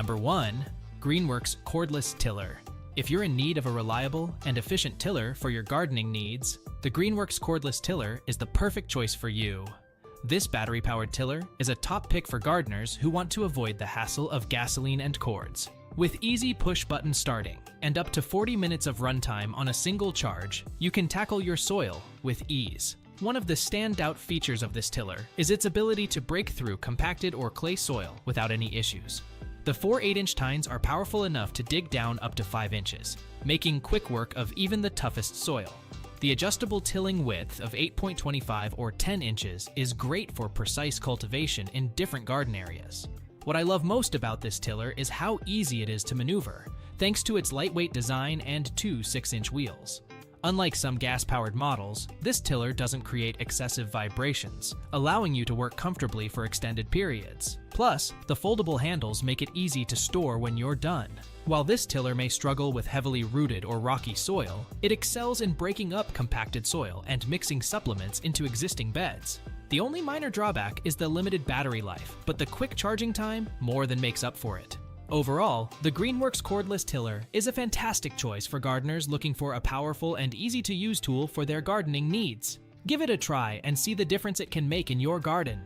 Number 1. Greenworks Cordless Tiller. If you're in need of a reliable and efficient tiller for your gardening needs, the Greenworks Cordless Tiller is the perfect choice for you. This battery-powered tiller is a top pick for gardeners who want to avoid the hassle of gasoline and cords. With easy push-button starting and up to 40 minutes of runtime on a single charge, you can tackle your soil with ease. One of the standout features of this tiller is its ability to break through compacted or clay soil without any issues. The 4 8-inch tines are powerful enough to dig down up to 5 inches, making quick work of even the toughest soil. The adjustable tilling width of 8.25 or 10 inches is great for precise cultivation in different garden areas. What I love most about this tiller is how easy it is to maneuver, thanks to its lightweight design and 2 6-inch wheels. Unlike some gas-powered models, this tiller doesn't create excessive vibrations, allowing you to work comfortably for extended periods. Plus, the foldable handles make it easy to store when you're done. While this tiller may struggle with heavily rooted or rocky soil, it excels in breaking up compacted soil and mixing supplements into existing beds. The only minor drawback is the limited battery life, but the quick charging time more than makes up for it. Overall, the Greenworks Cordless Tiller is a fantastic choice for gardeners looking for a powerful and easy-to-use tool for their gardening needs. Give it a try and see the difference it can make in your garden.